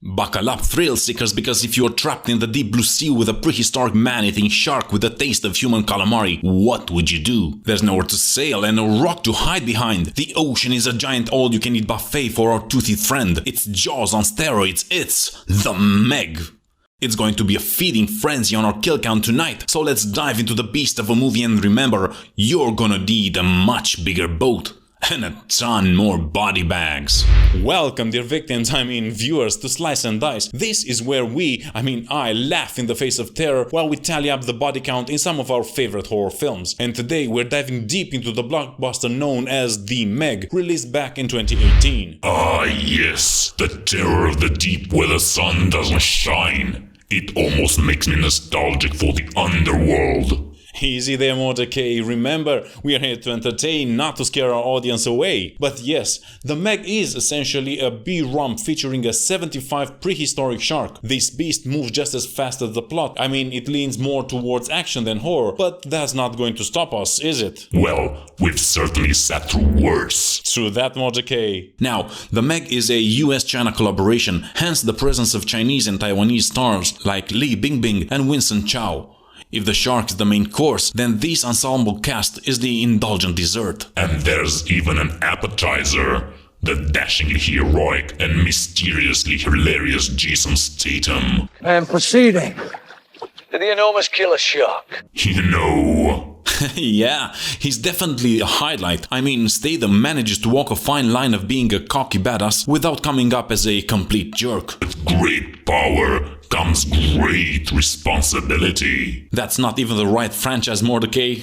Buckle up, thrill seekers, because if you're trapped in the deep blue sea with a prehistoric man-eating shark with a taste of human calamari, what would you do? There's nowhere to sail and no rock to hide behind. The ocean is a giant all-you-can-eat buffet for our toothy friend. It's Jaws on steroids. It's the Meg. It's going to be a feeding frenzy on our kill count tonight, so let's dive into the beast of a movie, and remember, you're gonna need a much bigger boat. And a ton more body bags. Welcome, dear victims, viewers, to Slice and Dice. This is where I laugh in the face of terror while we tally up the body count in some of our favorite horror films. And today we're diving deep into the blockbuster known as The Meg, released back in 2018. Ah yes, the terror of the deep where the sun doesn't shine. It almost makes me nostalgic for the underworld. Easy there, Mordecai. Remember, we are here to entertain, not to scare our audience away. But yes, The Meg is essentially a B-romp featuring a 75 prehistoric shark. This beast moves just as fast as the plot. It leans more towards action than horror, but that's not going to stop us, is it? Well, we've certainly sat through worse. True that, Mordecai. Now, The Meg is a US-China collaboration, hence the presence of Chinese and Taiwanese stars like Li Bingbing and Winston Chow. If the shark is the main course, then this ensemble cast is the indulgent dessert. And there's even an appetizer. The dashingly heroic and mysteriously hilarious Jason Statham. And proceeding to the enormous killer shark. You know... Yeah, he's definitely a highlight. Statham manages to walk a fine line of being a cocky badass without coming up as a complete jerk. With great power comes great responsibility. That's not even the right franchise, Mordecai.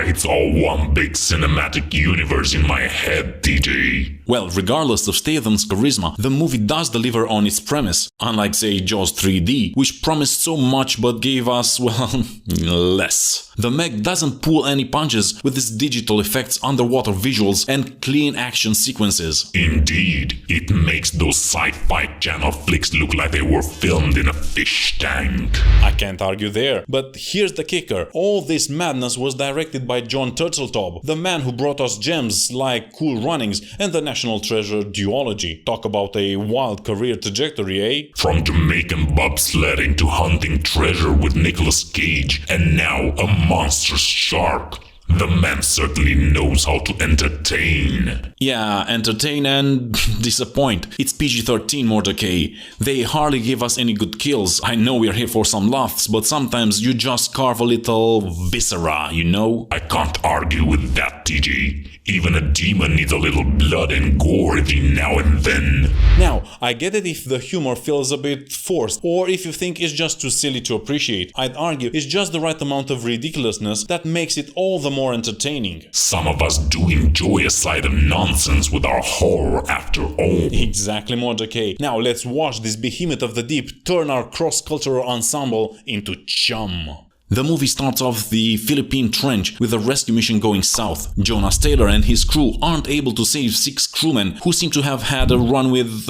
It's all one big cinematic universe in my head, DJ. Well, regardless of Statham's charisma, the movie does deliver on its premise, unlike, say, Jaws 3D, which promised so much but gave us, well, less. The Meg doesn't pull any punches with its digital effects, underwater visuals, and clean action sequences. Indeed, it makes those sci-fi channel flicks look like they were filmed in a fish tank. I can't argue there, but here's the kicker. All this madness was directed by John Turteltaub, the man who brought us gems like Cool Runnings and the National Treasure duology. Talk about a wild career trajectory, eh? From Jamaican bobsledding to hunting treasure with Nicolas Cage, and now a monstrous shark. The man certainly knows how to entertain. Yeah, entertain and disappoint. It's PG-13, Mordecai. They hardly give us any good kills. I know we're here for some laughs, but sometimes you just carve a little viscera, you know? I can't argue with that, TG. Even a demon needs a little blood and gore every now and then. Now, I get it if the humor feels a bit forced, or if you think it's just too silly to appreciate. I'd argue it's just the right amount of ridiculousness that makes it all the more entertaining. Some of us do enjoy a side of nonsense with our horror after all. Exactly, Mordecai. Now let's watch this behemoth of the deep turn our cross-cultural ensemble into chum. The movie starts off the Philippine Trench with a rescue mission going south. Jonas Taylor and his crew aren't able to save 6 crewmen who seem to have had a run with,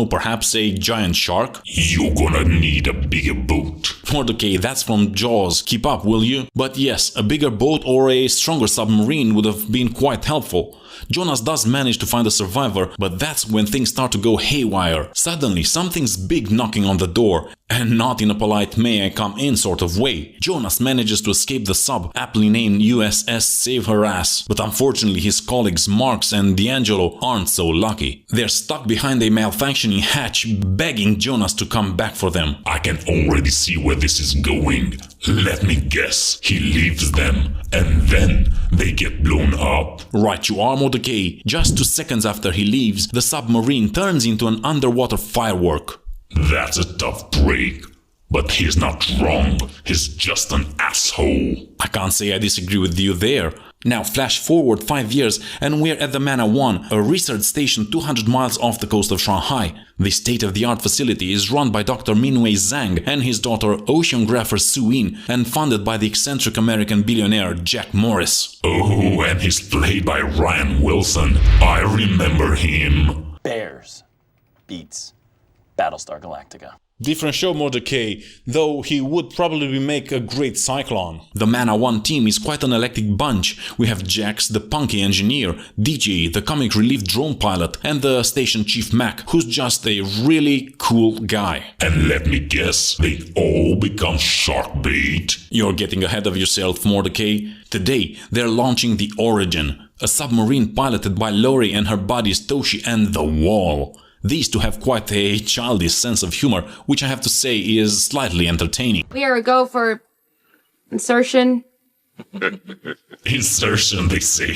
perhaps a giant shark? You're gonna need a bigger boat. Mordecai, that's from Jaws. Keep up, will you? But yes, a bigger boat or a stronger submarine would have been quite helpful. Jonas does manage to find a survivor, but that's when things start to go haywire. Suddenly, something's big knocking on the door, and not in a polite "may I come in" sort of way. Jonas manages to escape the sub, aptly named USS Save Her Ass, but unfortunately his colleagues Marks and D'Angelo aren't so lucky. They're stuck behind a malfunctioning hatch, begging Jonas to come back for them. I can already see where this is going. Let me guess, he leaves them, and then they get blown up. Right you are, Mordecai. Just 2 seconds after he leaves, the submarine turns into an underwater firework. That's a tough break. But he's not wrong, he's just an asshole. I can't say I disagree with you there. Now flash forward 5 years and we're at the Mana 1, a research station 200 miles off the coast of Shanghai. The state-of-the-art facility is run by Dr. Minwei Zhang and his daughter oceanographer Sue In, and funded by the eccentric American billionaire Jack Morris. Oh, and he's played by Ryan Wilson. I remember him. Bears beats Battlestar Galactica. Different show, Mordecai, though he would probably make a great Cyclone. The Mana 1 team is quite an eclectic bunch. We have Jax, the punky engineer, DJ, the comic relief drone pilot, and the station chief Mac, who's just a really cool guy. And let me guess, they all become shark bait? You're getting ahead of yourself, Mordecai. Today, they're launching the Origin, a submarine piloted by Lori and her buddies Toshi and the Wall. These two have quite a childish sense of humor, which I have to say is slightly entertaining. We are a go for insertion. Insertion, they say.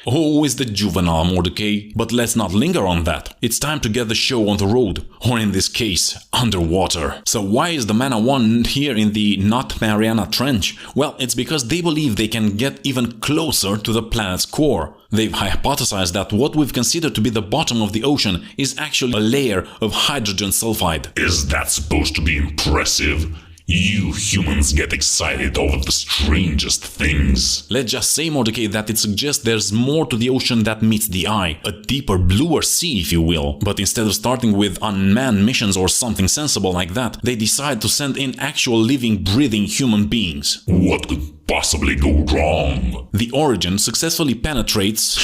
Oh, is the juvenile, Mordecai. But let's not linger on that. It's time to get the show on the road, or in this case, underwater. So why is the Mana 1 here in the Not Mariana Trench? Well, it's because they believe they can get even closer to the planet's core. They've hypothesized that what we've considered to be the bottom of the ocean is actually a layer of hydrogen sulfide. Is that supposed to be impressive? You humans get excited over the strangest things. Let's just say, Mordecai, that it suggests there's more to the ocean that meets the eye. A deeper, bluer sea, if you will. But instead of starting with unmanned missions or something sensible like that, they decide to send in actual living, breathing human beings. What could possibly go wrong? The Origin successfully penetrates...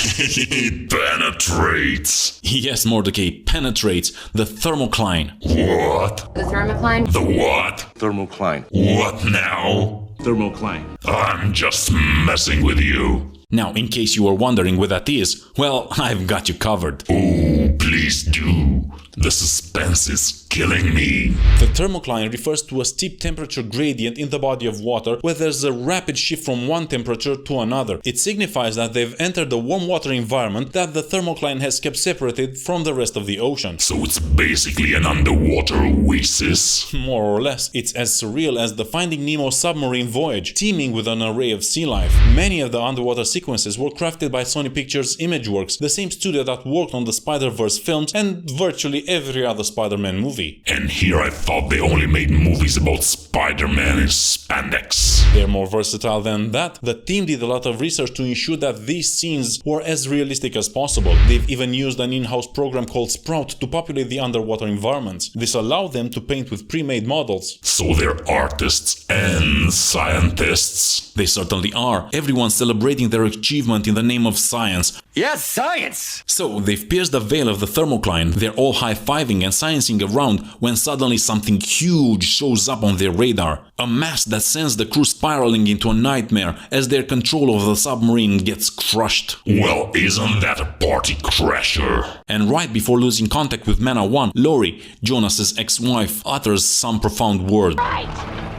Penetrates? Yes, Mordecai, penetrates the thermocline. What? The thermocline? The what? Thermocline. What now? Thermocline. I'm just messing with you. Now, in case you were wondering what that is, well, I've got you covered. Oh, please do. The suspense is killing me. The thermocline refers to a steep temperature gradient in the body of water where there's a rapid shift from one temperature to another. It signifies that they've entered a warm water environment that the thermocline has kept separated from the rest of the ocean. So it's basically an underwater oasis? More or less. It's as surreal as the Finding Nemo submarine voyage, teeming with an array of sea life. Many of the underwater sequences were crafted by Sony Pictures Imageworks, the same studio that worked on the Spider-Verse films and virtually every other Spider-Man movie. And here I thought they only made movies about Spider-Man in spandex. They're more versatile than that. The team did a lot of research to ensure that these scenes were as realistic as possible. They've even used an in-house program called Sprout to populate the underwater environments. This allowed them to paint with pre-made models. So they're artists and scientists? They certainly are. Everyone's celebrating their achievement in the name of science. Yes, science! So they've pierced the veil of the thermocline. They're all high-fiving and sciencing around when suddenly something huge shows up on their radar. A mass that sends the crew spiraling into a nightmare as their control of the submarine gets crushed. Well, isn't that a party crasher? And right before losing contact with Mana 1, Lori, Jonas's ex-wife, utters some profound word. Right!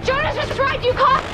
Jonas was right, you caught...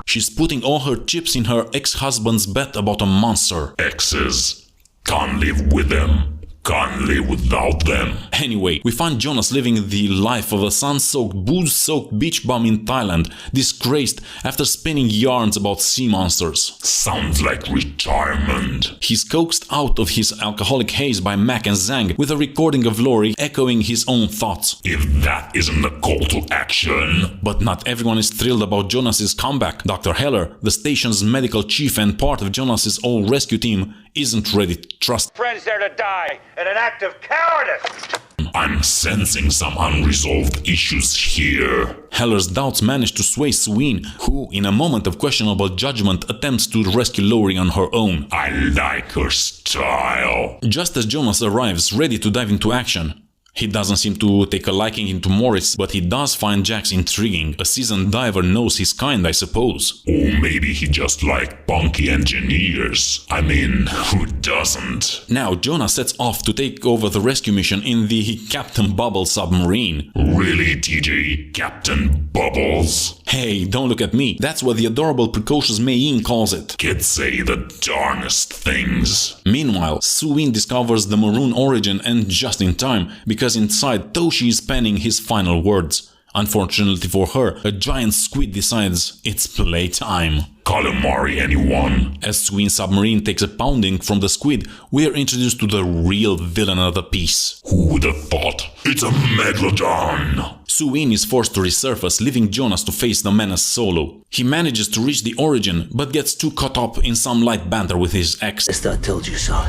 She's putting all her chips in her ex-husband's bet about a monster. Exes. Can't live with them. Can't live without them. Anyway, we find Jonas living the life of a sun-soaked, booze-soaked beach bum in Thailand, disgraced after spinning yarns about sea monsters. Sounds like retirement. He's coaxed out of his alcoholic haze by Mac and Zhang with a recording of Lori echoing his own thoughts. If that isn't a call to action. But not everyone is thrilled about Jonas's comeback. Dr. Heller, the station's medical chief and part of Jonas's all rescue team, isn't ready to trust. Friends there to die in an act of cowardice! I'm sensing some unresolved issues here. Heller's doubts manage to sway Suin, who, in a moment of questionable judgment, attempts to rescue Lori on her own. I like her style. Just as Jonas arrives, ready to dive into action, he doesn't seem to take a liking into Morris, but he does find Jax intriguing. A seasoned diver knows his kind, I suppose. Or maybe he just liked punky engineers. I mean, who doesn't? Now Jonas sets off to take over the rescue mission in the Captain Bubble submarine. Really, TJ? Captain Bubbles? Hey, don't look at me. That's what the adorable precocious Mei-Yin calls it. Kids say the darnest things. Meanwhile, Suin discovers the Maroon Origin, and just in time, because inside Toshi is penning his final words. Unfortunately for her, a giant squid decides it's playtime. Calamari, anyone? As Suin's submarine takes a pounding from the squid, we are introduced to the real villain of the piece. Who would have thought? It's a Megalodon! Suin is forced to resurface, leaving Jonas to face the menace solo. He manages to reach the Origin, but gets too caught up in some light banter with his ex. I told you so.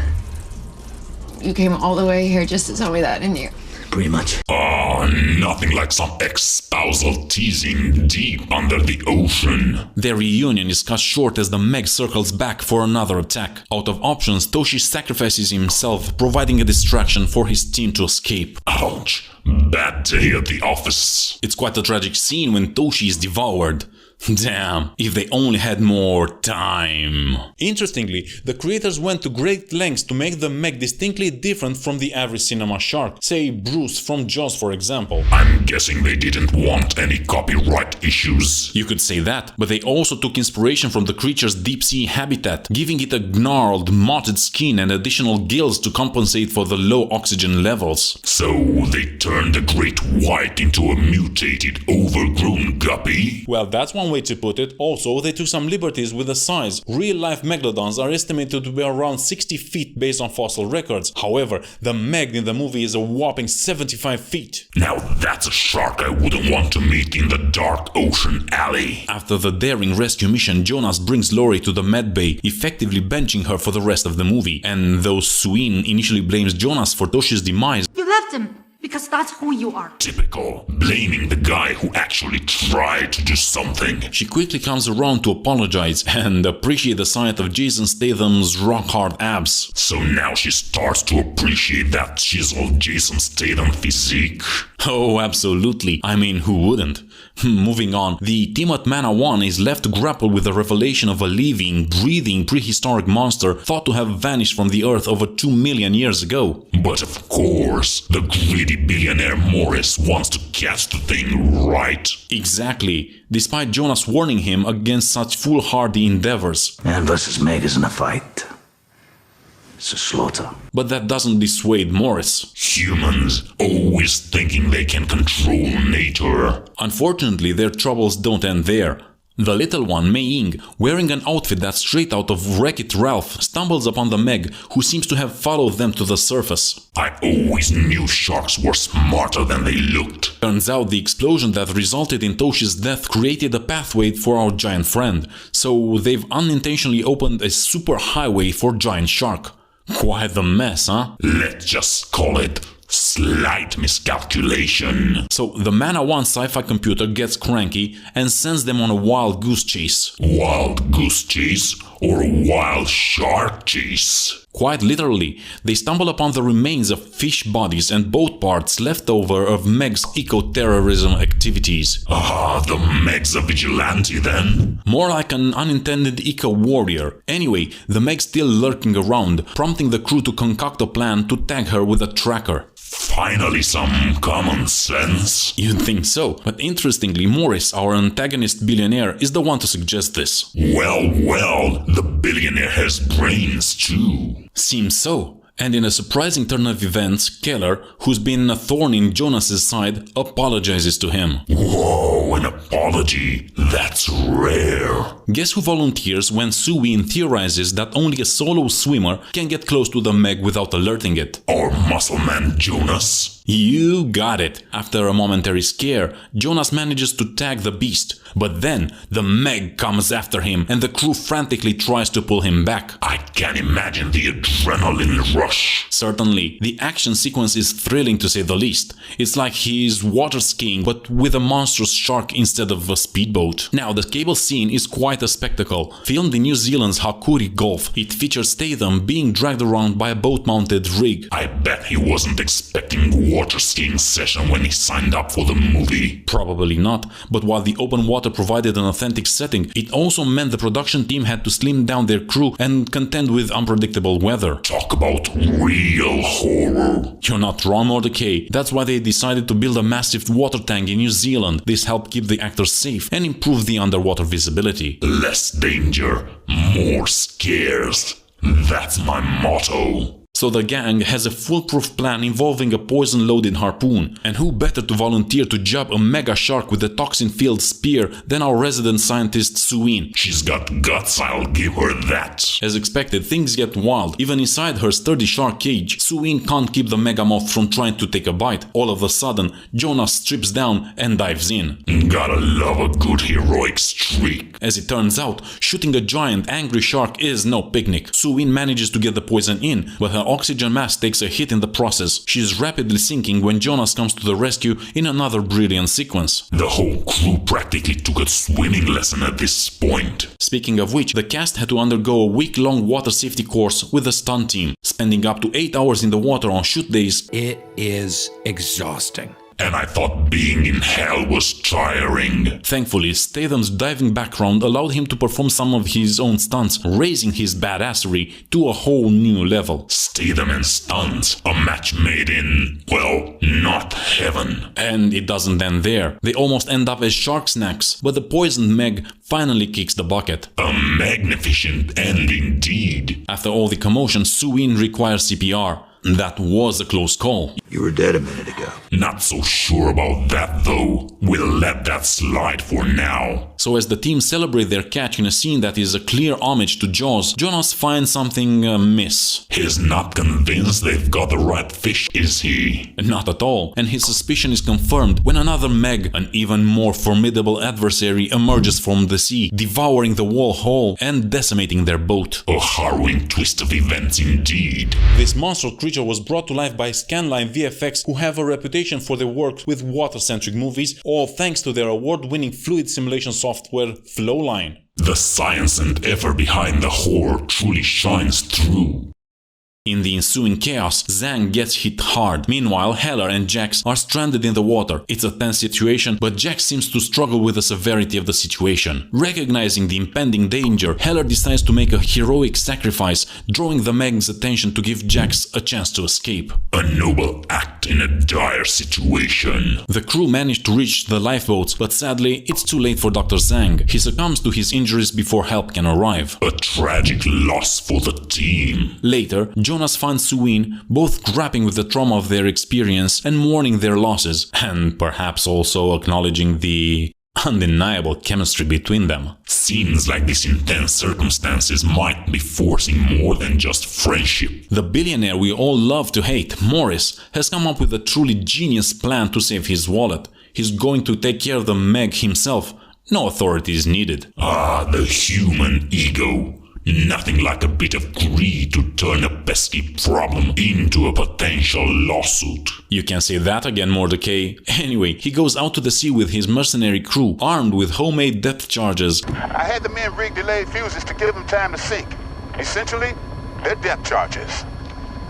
You came all the way here just to tell me that, didn't you? Pretty much. Nothing like some ex-spousal teasing deep under the ocean. Their reunion is cut short as the Meg circles back for another attack. Out of options, Toshi sacrifices himself, providing a distraction for his team to escape. Ouch. Bad day at the office. It's quite a tragic scene when Toshi is devoured. Damn, if they only had more time. Interestingly, the creators went to great lengths to make the Meg distinctly different from the average cinema shark. Say Bruce from Jaws, for example. I'm guessing they didn't want any copyright issues. You could say that, but they also took inspiration from the creature's deep-sea habitat, giving it a gnarled, mottled skin and additional gills to compensate for the low oxygen levels. So they turned the great white into a mutated, overgrown guppy? Well, that's one way to put it. Also, they took some liberties with the size. Real-life megalodons are estimated to be around 60 feet based on fossil records. However, the Meg in the movie is a whopping 75 feet. Now that's a shark I wouldn't want to meet in the dark ocean alley. After the daring rescue mission, Jonas brings Lori to the med bay, effectively benching her for the rest of the movie. And though Suin initially blames Jonas for Toshi's demise, You left him because that's who you are. Typical. Blaming the guy who actually tried to do something. she quickly comes around to apologize and appreciate the sight of Jason Statham's rock-hard abs. So now she starts to appreciate that chiseled Jason Statham physique. Oh, absolutely. I mean, who wouldn't? Moving on, the team at Mana 1 is left to grapple with the revelation of a living, breathing, prehistoric monster thought to have vanished from the Earth over 2 million years ago. But of course, the greedy billionaire Morris wants to catch the thing right. Exactly, despite Jonas warning him against such foolhardy endeavors. Man versus Meg isn't a fight. It's a slaughter. But that doesn't dissuade Morris. Humans always thinking they can control nature. Unfortunately, their troubles don't end there. The little one, Mei Ying, wearing an outfit that's straight out of Wreck-It Ralph, stumbles upon the Meg, who seems to have followed them to the surface. I always knew sharks were smarter than they looked. Turns out the explosion that resulted in Toshi's death created a pathway for our giant friend, so they've unintentionally opened a super highway for giant shark. Quite the mess, huh? Let's just call it slight miscalculation. So the Mana 1 sci-fi computer gets cranky and sends them on a wild goose chase. Wild goose chase or a wild shark chase? Quite literally, they stumble upon the remains of fish bodies and boat parts left over of Meg's eco-terrorism activities. The Meg's a vigilante then? More like an unintended eco-warrior. Anyway, the Meg's still lurking around, prompting the crew to concoct a plan to tag her with a tracker. Finally some common sense. You'd think so, but interestingly, Morris, our antagonist billionaire, is the one to suggest this. Well, the billionaire has brains too. Seems so. And in a surprising turn of events, Keller, who's been a thorn in Jonas's side, apologizes to him. Whoa, an apology? That's rare. Guess who volunteers when Suin theorizes that only a solo swimmer can get close to the Meg without alerting it? Our muscle man Jonas. You got it. After a momentary scare, Jonas manages to tag the beast. But then, the Meg comes after him and the crew frantically tries to pull him back. I can imagine the adrenaline rush. Certainly, the action sequence is thrilling to say the least. It's like he's water skiing but with a monstrous shark instead of a speedboat. Now, the cable scene is quite a spectacle. Filmed in New Zealand's Hakuri Gulf, it features Statham being dragged around by a boat-mounted rig. I bet he wasn't expecting a water skiing session when he signed up for the movie. Probably not, but while the open water provided an authentic setting, it also meant the production team had to slim down their crew and contend with unpredictable weather. Talk about real horror. You're not wrong, Mordecai. That's why they decided to build a massive water tank in New Zealand. This helped keep the actors safe and improve the underwater visibility. Less danger, more scares. That's my motto. So the gang has a foolproof plan involving a poison-loaded harpoon. And who better to volunteer to jab a mega shark with a toxin-filled spear than our resident scientist Suin? She's got guts, I'll give her that. As expected, things get wild. Even inside her sturdy shark cage, Suin can't keep the megamoth from trying to take a bite. All of a sudden, Jonas strips down and dives in. Gotta love a good heroic streak. As it turns out, shooting a giant, angry shark is no picnic. Suin manages to get the poison in, but her oxygen mask takes a hit in the process. She is rapidly sinking when Jonas comes to the rescue in another brilliant sequence. The whole crew practically took a swimming lesson at this point. Speaking of which, the cast had to undergo a week-long water safety course with the stunt team, spending up to 8 hours in the water on shoot days. It is exhausting. And I thought being in hell was tiring. Thankfully, Statham's diving background allowed him to perform some of his own stunts, raising his badassery to a whole new level. Statham and stunts, a match made in, well, not heaven. And it doesn't end there. They almost end up as shark snacks, but the poisoned Meg finally kicks the bucket. A magnificent end indeed. After all the commotion, Sue-In requires CPR. That was a close call. You were dead a minute ago. Not so sure about that though. We'll let that slide for now. So as the team celebrate their catch in a scene that is a clear homage to Jaws, Jonas finds something amiss. He's not convinced they've got the right fish, is he? Not at all, and his suspicion is confirmed when another Meg, an even more formidable adversary, emerges from the sea, devouring the wall whole and decimating their boat. A harrowing twist of events indeed. This monstrous creature was brought to life by Scanline VFX, who have a reputation for their work with water-centric movies, all thanks to their award-winning fluid simulation software Flowline. The science and effort behind the horror truly shines through. In the ensuing chaos, Zhang gets hit hard. Meanwhile, Heller and Jax are stranded in the water. It's a tense situation, but Jax seems to struggle with the severity of the situation. Recognizing the impending danger, Heller decides to make a heroic sacrifice, drawing the Meg's attention to give Jax a chance to escape. A noble act in a dire situation. The crew manage to reach the lifeboats, but sadly, it's too late for Dr. Zhang. He succumbs to his injuries before help can arrive. A tragic loss for the team. Later, Jonas finds Sue-In, both grappling with the trauma of their experience and mourning their losses, and perhaps also acknowledging the undeniable chemistry between them. Seems like these intense circumstances might be forcing more than just friendship. The billionaire we all love to hate, Morris, has come up with a truly genius plan to save his wallet. He's going to take care of the Meg himself. No authority is needed. Ah, the human ego. Nothing like a bit of greed to turn a pesky problem into a potential lawsuit. You can say that again, Mordecai. Anyway, he goes out to the sea with his mercenary crew, armed with homemade depth charges. I had the men rig delayed fuses to give them time to sink. Essentially, they're depth charges.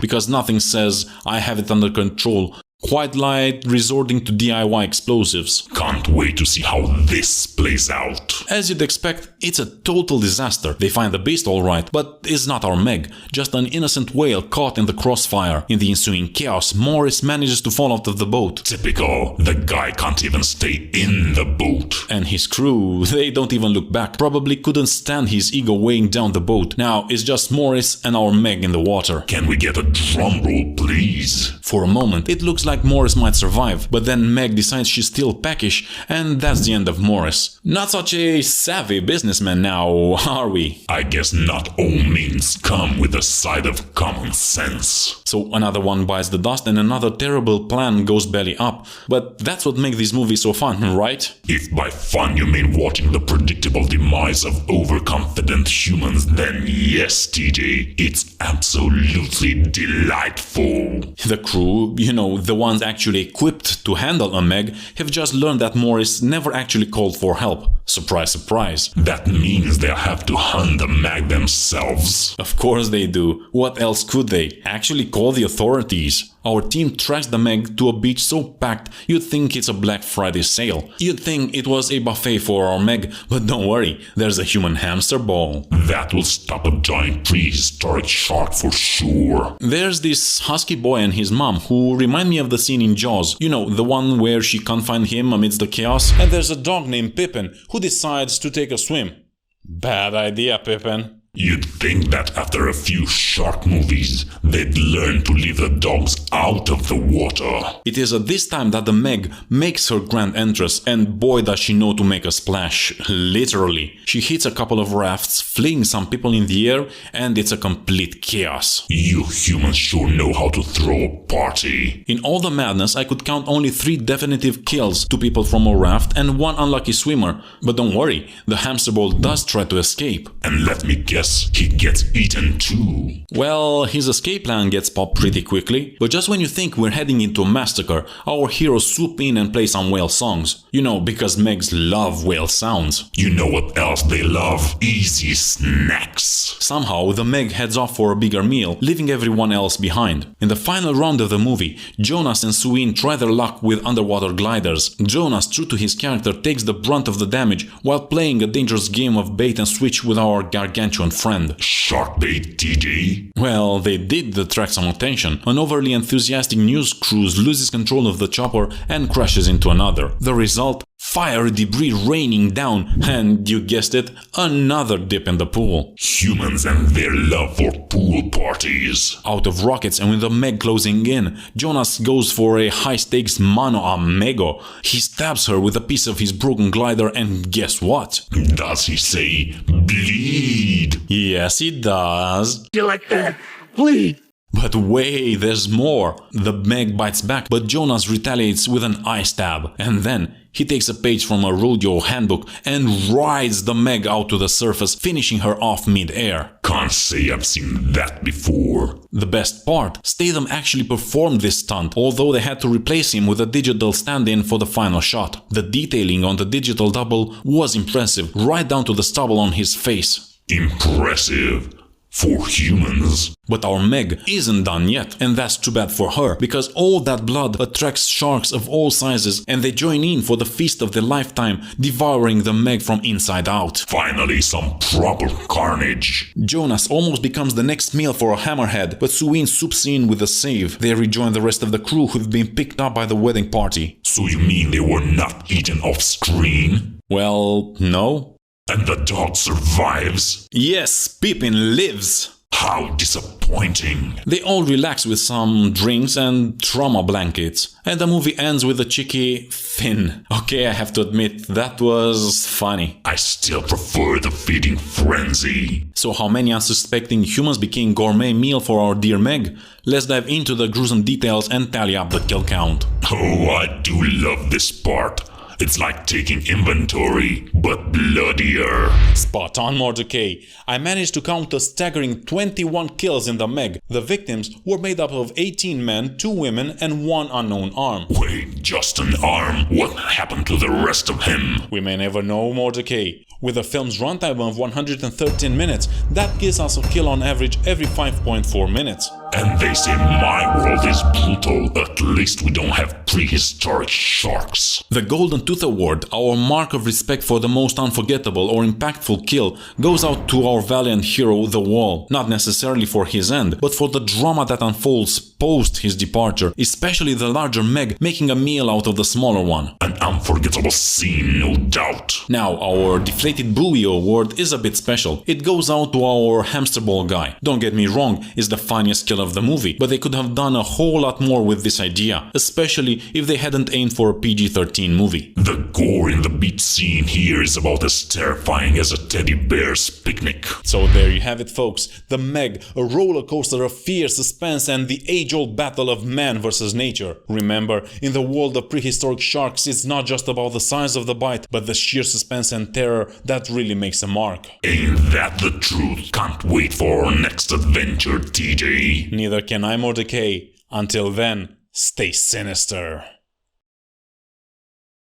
Because nothing says, I have it under control, quite like resorting to DIY explosives. Can't wait to see how this plays out. As you'd expect, it's a total disaster. They find the beast alright, but it's not our Meg, just an innocent whale caught in the crossfire. In the ensuing chaos, Morris manages to fall out of the boat. Typical, the guy can't even stay in the boat. And his crew, they don't even look back, probably couldn't stand his ego weighing down the boat. Now it's just Morris and our Meg in the water. Can we get a drum roll, please? For a moment, it looks like Morris might survive, but then Meg decides she's still peckish, and that's the end of Morris. Not such a savvy businessman now, are we? I guess not all means come with a side of common sense. So another one bites the dust and another terrible plan goes belly up. But that's what makes these movies so fun, right? If by fun you mean watching the predictable demise of overconfident humans, then yes, TJ, it's absolutely delightful. The crew, the ones actually equipped to handle a Meg, have just learned that Morris never actually called for help. Surprise, surprise. That means they'll have to hunt the Meg themselves. Of course they do. What else could they? Actually call the authorities. Our team tracks the Meg to a beach so packed you'd think it's a Black Friday sale. You'd think it was a buffet for our Meg, but don't worry, there's a human hamster ball. That will stop a giant prehistoric shark for sure. There's this husky boy and his mom who remind me of the scene in Jaws. The one where she can't find him amidst the chaos. And there's a dog named Pippin who decides to take a swim. Bad idea, Pippin. You'd think that after a few shark movies, they'd learn to leave the dogs out of the water. It is at this time that the Meg makes her grand entrance, and boy does she know to make a splash. Literally. She hits a couple of rafts, flinging some people in the air, and it's a complete chaos. You humans sure know how to throw a party. In all the madness, I could count only 3 definitive kills, 2 people from a raft and 1 unlucky swimmer. But don't worry, the hamster ball does try to escape. And let me guess, guess he gets eaten too. Well, his escape plan gets popped pretty quickly, but just when you think we're heading into a massacre, our heroes swoop in and play some whale songs. You know, because Megs love whale sounds. You know what else they love? Easy snacks. Somehow, the Meg heads off for a bigger meal, leaving everyone else behind. In the final round of the movie, Jonas and Suin try their luck with underwater gliders. Jonas, true to his character, takes the brunt of the damage while playing a dangerous game of bait and switch with our gargantuan friend. Shark bait, TJ? Well, they did attract some attention. An overly enthusiastic news cruise loses control of the chopper and crashes into another. The result? Fire debris raining down, and you guessed it, another dip in the pool. Humans and their love for pool parties. Out of rockets and with the Meg closing in, Jonas goes for a high-stakes mano a mego. He stabs her with a piece of his broken glider and guess what? Does he say, bleed? Yes, he does. You like that? Please. But wait, there's more. The Meg bites back, but Jonas retaliates with an eye stab. And then he takes a page from a rodeo handbook and rides the Meg out to the surface, finishing her off mid-air. Can't say I've seen that before. The best part, Statham actually performed this stunt, although they had to replace him with a digital stand-in for the final shot. The detailing on the digital double was impressive, right down to the stubble on his face. Impressive. For humans. But our Meg isn't done yet, and that's too bad for her, because all that blood attracts sharks of all sizes and they join in for the feast of their lifetime, devouring the Meg from inside out. Finally, some proper carnage. Jonas almost becomes the next meal for a hammerhead, but Suin swoops in with a save. They rejoin the rest of the crew who've been picked up by the wedding party. So you mean they were not eaten off screen? Well, no. And the dog survives? Yes, Pippin lives! How disappointing. They all relax with some drinks and trauma blankets. And the movie ends with a cheeky Finn. Okay, I have to admit, that was funny. I still prefer the feeding frenzy. So how many unsuspecting humans became gourmet meal for our dear Meg? Let's dive into the gruesome details and tally up the kill count. Oh, I do love this part. It's like taking inventory, but bloodier. Spot on, Mordecai. I managed to count a staggering 21 kills in the Meg. The victims were made up of 18 men, 2 women, and 1 unknown arm. Wait, just an arm? What happened to the rest of him? We may never know, Mordecai. With the film's runtime of 113 minutes, that gives us a kill on average every 5.4 minutes. And they say my world is brutal. At least we don't have prehistoric sharks. The Golden Tooth Award, our mark of respect for the most unforgettable or impactful kill, goes out to our valiant hero, The Wall. Not necessarily for his end, but for the drama that unfolds post his departure, especially the larger Meg making a meal out of the smaller one. An unforgettable scene, no doubt. Now, our Deflated Buoy Award is a bit special. It goes out to our hamster ball guy. Don't get me wrong, it's the funniest kill of the movie, but they could have done a whole lot more with this idea, especially if they hadn't aimed for a PG-13 movie. The gore in the beach scene here is about as terrifying as a teddy bear's picnic. So there you have it, folks. The Meg, a roller coaster of fear, suspense, and the age-old battle of man versus nature. Remember, in the world of prehistoric sharks, it's not just about the size of the bite, but the sheer suspense and terror that really makes a mark. Ain't that the truth? Can't wait for our next adventure, TJ. Neither can I, Mordecai. Until then, stay sinister.